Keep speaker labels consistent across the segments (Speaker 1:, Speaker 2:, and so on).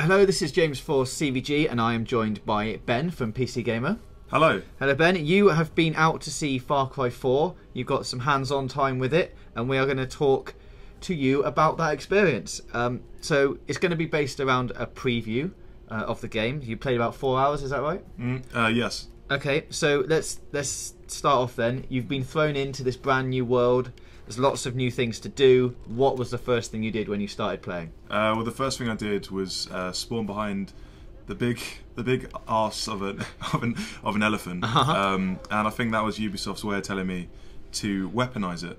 Speaker 1: Hello, this is James for CVG, and I am joined by Ben from PC Gamer.
Speaker 2: Hello.
Speaker 1: Hello, Ben. You have been out to see Far Cry 4. You've got some hands-on time with it, and we are going to talk to you about that experience. So it's going to be based around a preview of the game. You played about 4 hours, is that right?
Speaker 2: Yes.
Speaker 1: Okay, so let's start off then. You've been thrown into this brand new world. There's lots of new things to do. What was the first thing you did when you started playing?
Speaker 2: Well, the first thing I did was spawn behind the big arse of an elephant, and I think that was Ubisoft's way of telling me to weaponize it,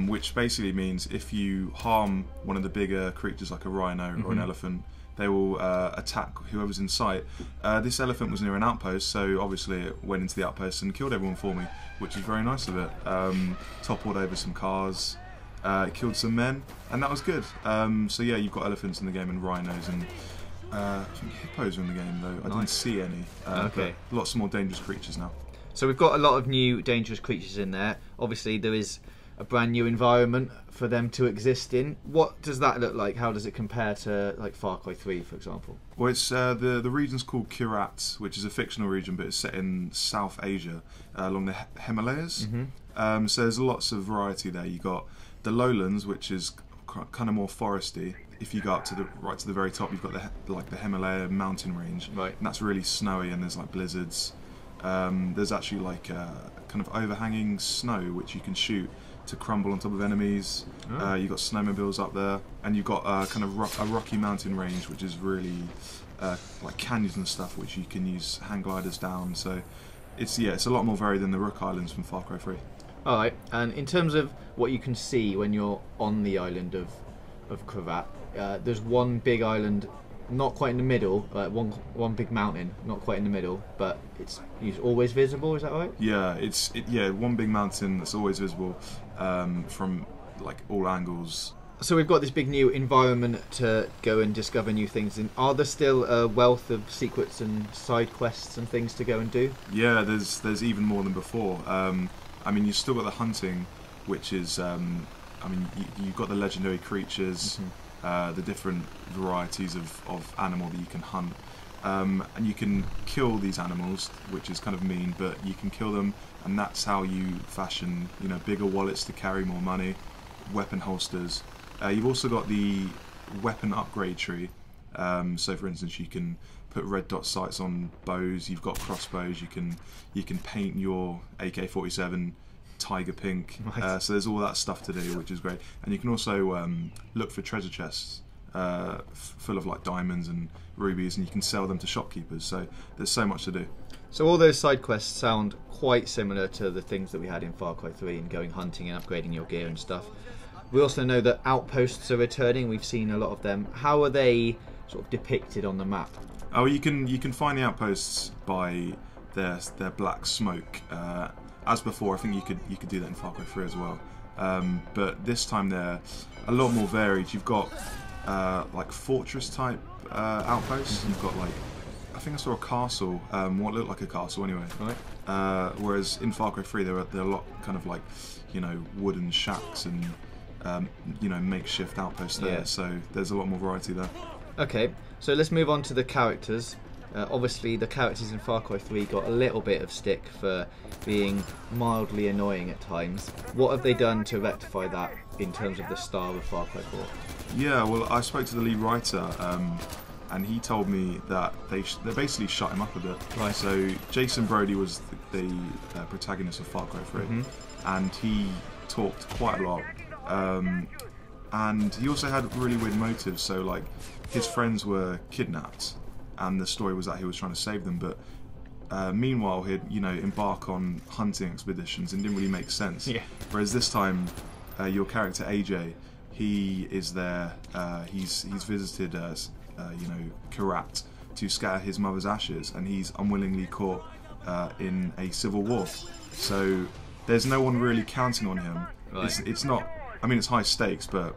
Speaker 2: which basically means if you harm one of the bigger creatures like a rhino or an elephant, they will attack whoever's in sight. This elephant was near an outpost, so obviously it went into the outpost and killed everyone for me, which is very nice of it. Toppled over some cars, killed some men, and that was good. So yeah, you've got elephants in the game and rhinos, and I think hippos are in the game though. I didn't see any.
Speaker 1: Okay.
Speaker 2: Lots more dangerous creatures now.
Speaker 1: So we've got a lot of new dangerous creatures in there. Obviously there is a brand new environment for them to exist in. What does that look like? How does it compare to like Far Cry 3, for example?
Speaker 2: Well, it's the region's called Kyrat, which is a fictional region, but it's set in South Asia, along the Himalayas. So there's lots of variety there. You got the lowlands, which is kind of more foresty. If you go up to the very top, you've got the Himalaya mountain range,
Speaker 1: right? And
Speaker 2: that's really snowy, and there's like blizzards. There's actually like kind of overhanging snow which you can shoot to crumble on top of enemies. You've got snowmobiles up there, and you've got kind of a rocky mountain range which is really like canyons and stuff which you can use hang gliders down. So it's a lot more varied than the Rook Islands from Far Cry 3.
Speaker 1: Alright, and in terms of what you can see when you're on the island of Kyrat, there's one big island not quite in the middle, one big mountain not quite in the middle, but it's always visible, is that right?
Speaker 2: Yeah, one big mountain that's always visible from like all angles.
Speaker 1: So we've got this big new environment to go and discover new things in. Are there still a wealth of secrets and side quests and things to go and do?
Speaker 2: Yeah, there's even more than before. I mean, you've still got the hunting, which is, I mean, you've got the legendary creatures, the different varieties of animal that you can hunt, and you can kill these animals, which is kind of mean, but you can kill them, and that's how you fashion, bigger wallets to carry more money, weapon holsters. You've also got the weapon upgrade tree. So, for instance, you can put red dot sights on bows. You've got crossbows. You can paint your AK-47 tiger pink. Nice. So there's all that stuff to do, which is great. And you can also look for treasure chests full of like diamonds and rubies, and you can sell them to shopkeepers. So there's so much to do.
Speaker 1: So all those side quests sound quite similar to the things that we had in Far Cry 3 and going hunting and upgrading your gear and stuff. We also know that outposts are returning. We've seen a lot of them. How are they sort of depicted on the map?
Speaker 2: Oh, you can find the outposts by their black smoke. As before, I think you could do that in Far Cry 3 as well. But this time they're a lot more varied. You've got like fortress type outposts. You've got like, I think I saw a castle, what looked like a castle anyway. Right. Whereas in Far Cry 3 there are a lot kind of like wooden shacks and makeshift outposts there. Yeah. So there's a lot more variety there.
Speaker 1: Okay, so let's move on to the characters. Obviously the characters in Far Cry 3 got a little bit of stick for being mildly annoying at times. What have they done to rectify that in terms of the style of Far Cry 4?
Speaker 2: Yeah, well, I spoke to the lead writer and he told me that they basically shut him up a bit.
Speaker 1: Right.
Speaker 2: So Jason Brody was the protagonist of Far Cry 3, and he talked quite a lot. And he also had really weird motives, so like his friends were kidnapped and the story was that he was trying to save them, but meanwhile he'd embark on hunting expeditions and didn't really make sense. Yeah. Whereas this time your character AJ, he is there, he's visited Kyrat to scatter his mother's ashes, and he's unwillingly caught in a civil war, so there's no one really counting on him. Right. It's not, I mean, it's high stakes, but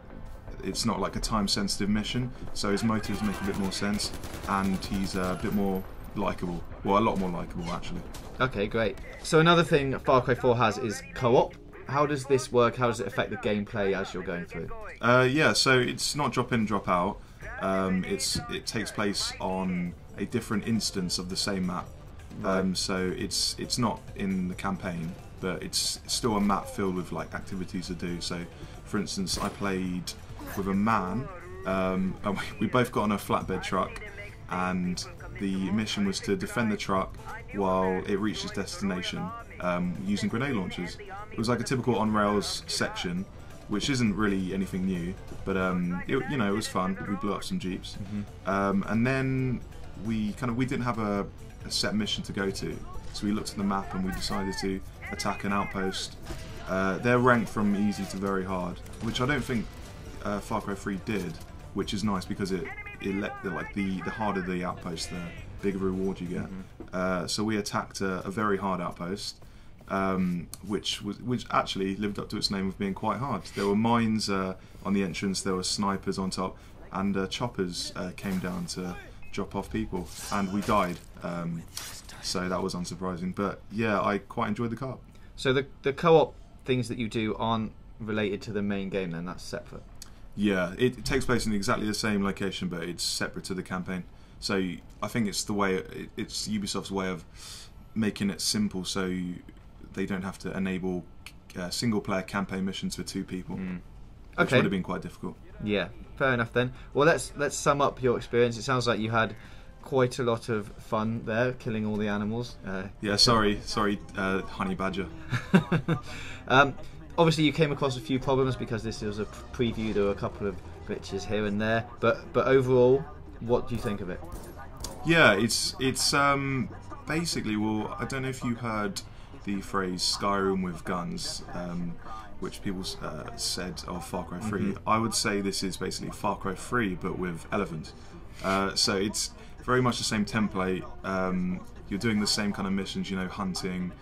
Speaker 2: it's not like a time-sensitive mission, so his motives make a bit more sense, and he's a bit more likeable. Well, a lot more likeable, actually.
Speaker 1: Okay, great. So another thing Far Cry 4 has is co-op. How does this work? How does it affect the gameplay as you're going through?
Speaker 2: Yeah, so it's not drop in, drop out. it takes place on a different instance of the same map. So it's not in the campaign, but it's still a map filled with like activities to do. So, for instance, I played with a man. And we both got on a flatbed truck, and the mission was to defend the truck while it reached its destination using grenade launchers. It was like a typical on rails section, which isn't really anything new, but it was fun. We blew up some jeeps, and then we didn't have a set mission to go to, so we looked at the map and we decided to attack an outpost. They're ranked from easy to very hard, which I don't think Far Cry 3 did, which is nice because it let the harder the outpost, the bigger reward you get. So we attacked a very hard outpost, which actually lived up to its name of being quite hard. There were mines on the entrance, there were snipers on top, and choppers came down to drop off people, and we died. So that was unsurprising, but yeah, I quite enjoyed the co-op.
Speaker 1: So the co-op things that you do aren't related to the main game, then? That's separate?
Speaker 2: Yeah, it takes place in exactly the same location, but it's separate to the campaign. So I think it's it's Ubisoft's way of making it simple, so they don't have to enable single-player campaign missions for 2 people, which would have been quite difficult.
Speaker 1: Yeah, fair enough then. Well, let's sum up your experience. It sounds like you had quite a lot of fun there, killing all the animals.
Speaker 2: Yeah, sorry, honey badger.
Speaker 1: Obviously, you came across a few problems because this was a preview. There were a couple of glitches here and there, but overall, what do you think of it?
Speaker 2: Yeah, it's basically, well, I don't know if you heard the phrase Skyrim with guns, which people said of Far Cry 3. I would say this is basically Far Cry 3 but with elephants. So it's very much the same template. You're doing the same kind of missions, hunting,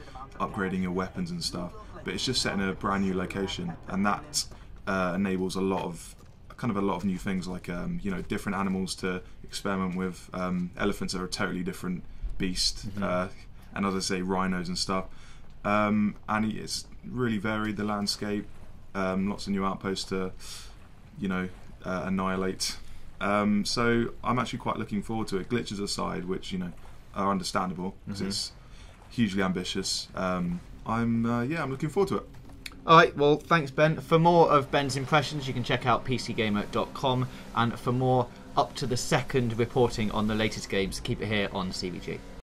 Speaker 2: upgrading your weapons and stuff, but it's just set in a brand new location, and that enables a lot of new things, like different animals to experiment with. Elephants are a totally different beast, and as I say, rhinos and stuff. And it's really varied, the landscape. Lots of new outposts to annihilate. So I'm actually quite looking forward to it. Glitches aside, which are understandable because it's hugely ambitious. I'm looking forward to it.
Speaker 1: Alright, well, thanks, Ben. For more of Ben's impressions, you can check out PCGamer.com, and for more up to the second reporting on the latest games, keep it here on CVG.